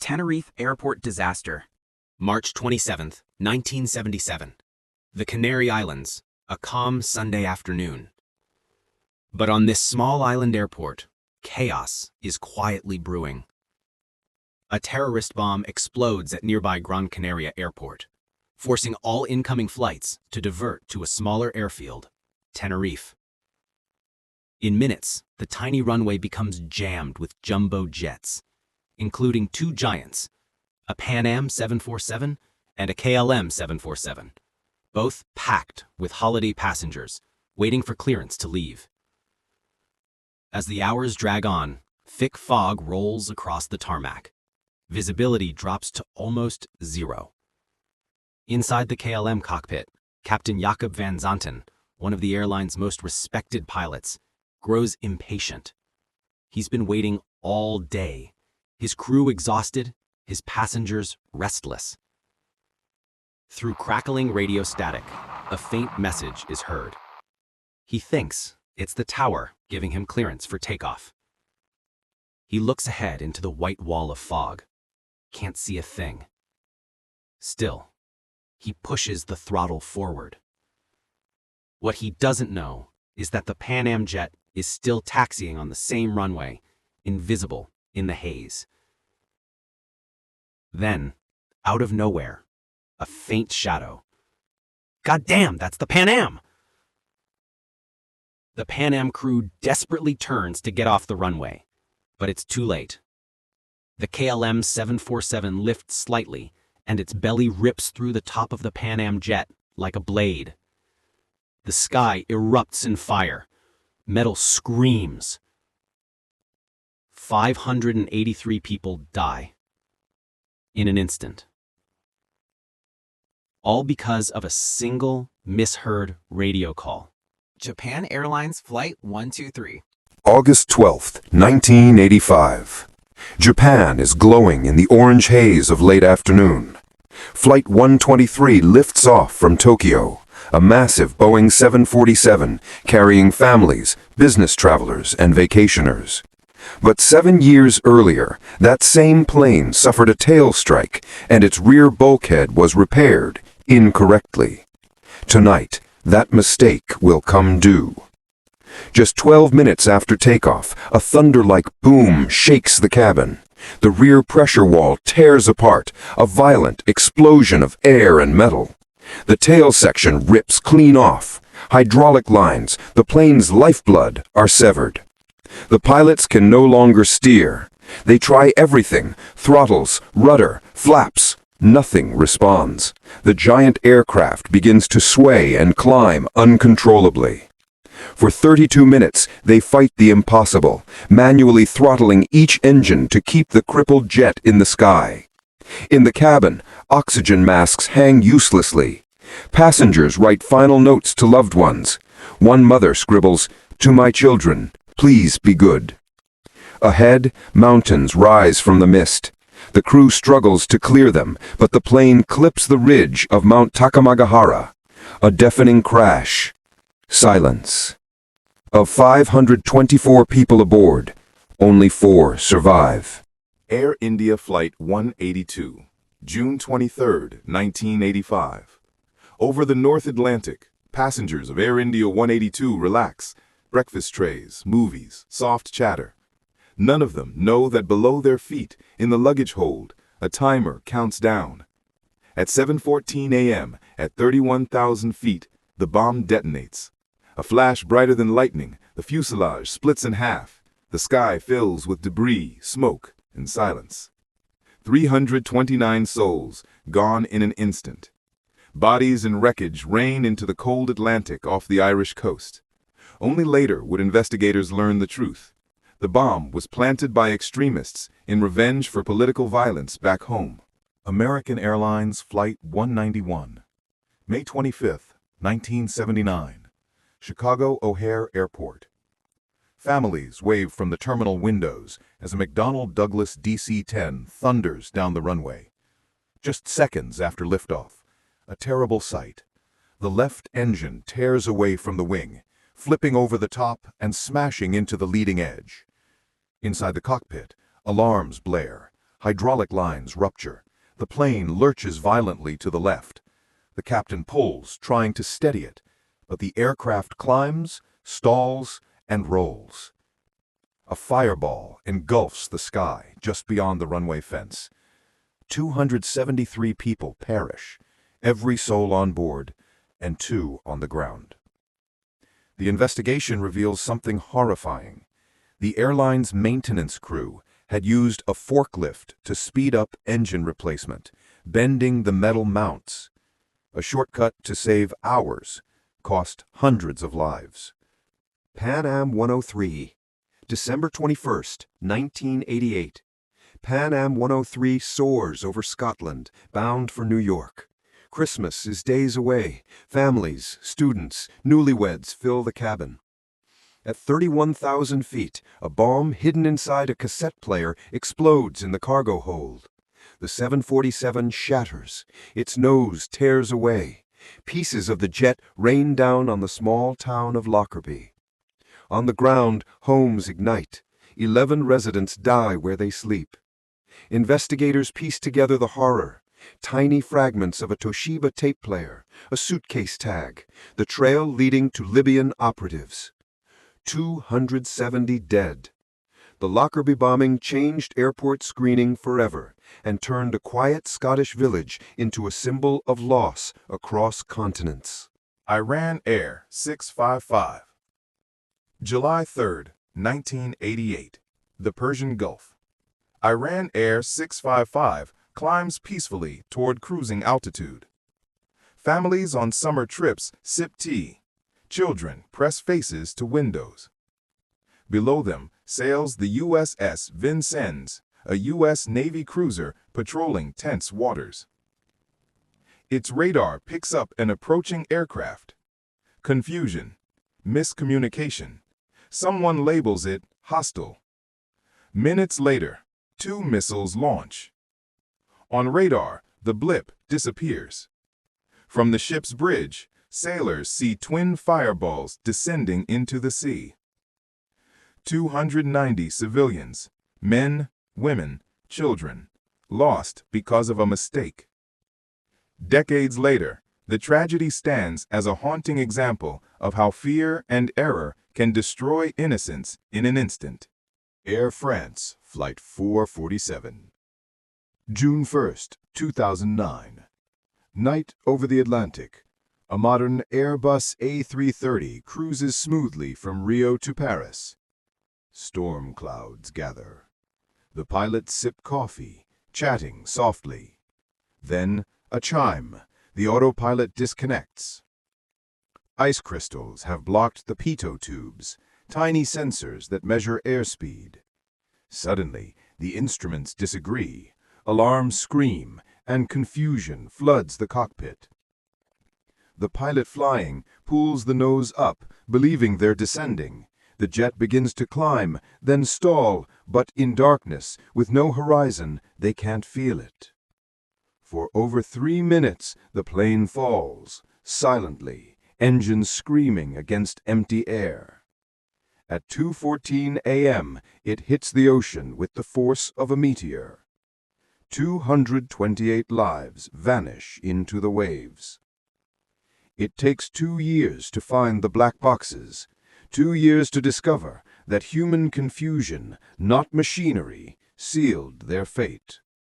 Tenerife Airport Disaster. March 27, 1977. The Canary Islands, a calm Sunday afternoon. But on this small island airport, chaos is quietly brewing. A terrorist bomb explodes at nearby Gran Canaria Airport, forcing all incoming flights to divert to a smaller airfield, Tenerife. In minutes, the tiny runway becomes jammed with jumbo jets, including two giants, a Pan Am 747 and a KLM 747, both packed with holiday passengers waiting for clearance to leave. As the hours drag on, thick fog rolls across the tarmac. Visibility drops to almost zero. Inside the KLM cockpit, Captain Jacob van Zanten, one of the airline's most respected pilots, grows impatient. He's been waiting all day, his crew exhausted, his passengers restless. Through crackling radio static, a faint message is heard. He thinks it's the tower giving him clearance for takeoff. He looks ahead into the white wall of fog. Can't see a thing. Still, he pushes the throttle forward. What he doesn't know is that the Pan Am jet is still taxiing on the same runway, invisible in the haze. Then, out of nowhere, a faint shadow. God damn, that's the Pan Am! The Pan Am crew desperately turns to get off the runway, but it's too late. The KLM 747 lifts slightly, and its belly rips through the top of the Pan Am jet like a blade. The sky erupts in fire. Metal screams. 583 people die. In an instant. All because of a single misheard radio call. Japan Airlines Flight 123. August 12th, 1985. Japan is glowing in the orange haze of late afternoon. Flight 123 lifts off from Tokyo, a massive Boeing 747 carrying families, business travelers, and vacationers. But 7 years earlier, that same plane suffered a tail strike and its rear bulkhead was repaired incorrectly. Tonight, that mistake will come due. Just 12 minutes after takeoff, a thunder-like boom shakes the cabin. The rear pressure wall tears apart, a violent explosion of air and metal. The tail section rips clean off. Hydraulic lines, the plane's lifeblood, are severed. The pilots can no longer steer. They try everything, throttles, rudder, flaps. Nothing responds. The giant aircraft begins to sway and climb uncontrollably. For 32 minutes, they fight the impossible, manually throttling each engine to keep the crippled jet in the sky. In the cabin, oxygen masks hang uselessly. Passengers write final notes to loved ones. One mother scribbles, "To my children, please be good." Ahead, mountains rise from the mist. The crew struggles to clear them, but the plane clips the ridge of Mount Takamagahara. A deafening crash. Silence. Of 524 people aboard, only 4 survive. Air India Flight 182, June 23, 1985. Over the North Atlantic, passengers of Air India 182 relax. Breakfast trays, movies, soft chatter. None of them know that below their feet, in the luggage hold, a timer counts down. At 7:14 a.m., at 31,000 feet, the bomb detonates. A flash brighter than lightning, the fuselage splits in half. The sky fills with debris, smoke, and silence. 329 souls gone in an instant. Bodies and wreckage rain into the cold Atlantic off the Irish coast. Only later would investigators learn the truth. The bomb was planted by extremists in revenge for political violence back home. American Airlines Flight 191, May 25, 1979. Chicago O'Hare Airport. Families wave from the terminal windows as a McDonnell Douglas DC-10 thunders down the runway. Just seconds after liftoff, a terrible sight. The left engine tears away from the wing, flipping over the top and smashing into the leading edge. Inside the cockpit, alarms blare. Hydraulic lines rupture. The plane lurches violently to the left. The captain pulls, trying to steady it, but the aircraft climbs, stalls, and rolls. A fireball engulfs the sky just beyond the runway fence. 273 people perish, every soul on board, and 2 on the ground. The investigation reveals something horrifying. The airline's maintenance crew had used a forklift to speed up engine replacement, bending the metal mounts. A shortcut to save hours cost hundreds of lives. Pan Am 103, December 21st, 1988. Pan Am 103 soars over Scotland, bound for New York. Christmas is days away. Families, students, newlyweds fill the cabin. At 31,000 feet, a bomb hidden inside a cassette player explodes in the cargo hold. The 747 shatters. Its nose tears away. Pieces of the jet rain down on the small town of Lockerbie. On the ground, homes ignite. 11 residents die where they sleep. Investigators piece together the horror. Tiny fragments of a Toshiba tape player, a suitcase tag, the trail leading to Libyan operatives. 270 dead. The Lockerbie bombing changed airport screening forever and turned a quiet Scottish village into a symbol of loss across continents. Iran Air 655. July 3, 1988. The Persian Gulf. Iran Air 655 climbs peacefully toward cruising altitude. Families on summer trips sip tea. Children press faces to windows. Below them sails the USS Vincennes, a U.S. Navy cruiser patrolling tense waters. Its radar picks up an approaching aircraft. Confusion. Miscommunication. Someone labels it hostile. Minutes later, 2 missiles launch. On radar, the blip disappears. From the ship's bridge, sailors see twin fireballs descending into the sea. 290 civilians, men, women, children, lost because of a mistake. Decades later, the tragedy stands as a haunting example of how fear and error can destroy innocence in an instant. Air France, Flight 447. June 1st, 2009. Night over the Atlantic. A modern Airbus A330 cruises smoothly from Rio to Paris. Storm clouds gather. The pilots sip coffee, chatting softly. Then, a chime. The autopilot disconnects. Ice crystals have blocked the pitot tubes, tiny sensors that measure airspeed. Suddenly, the instruments disagree. Alarms scream, and confusion floods the cockpit. The pilot flying pulls the nose up, believing they're descending. The jet begins to climb, then stall, but in darkness, with no horizon, they can't feel it. For over 3 minutes, the plane falls, silently, engines screaming against empty air. At 2:14 a.m., it hits the ocean with the force of a meteor. 228 lives vanish into the waves. It takes 2 years to find the black boxes, 2 years to discover that human confusion, not machinery, sealed their fate.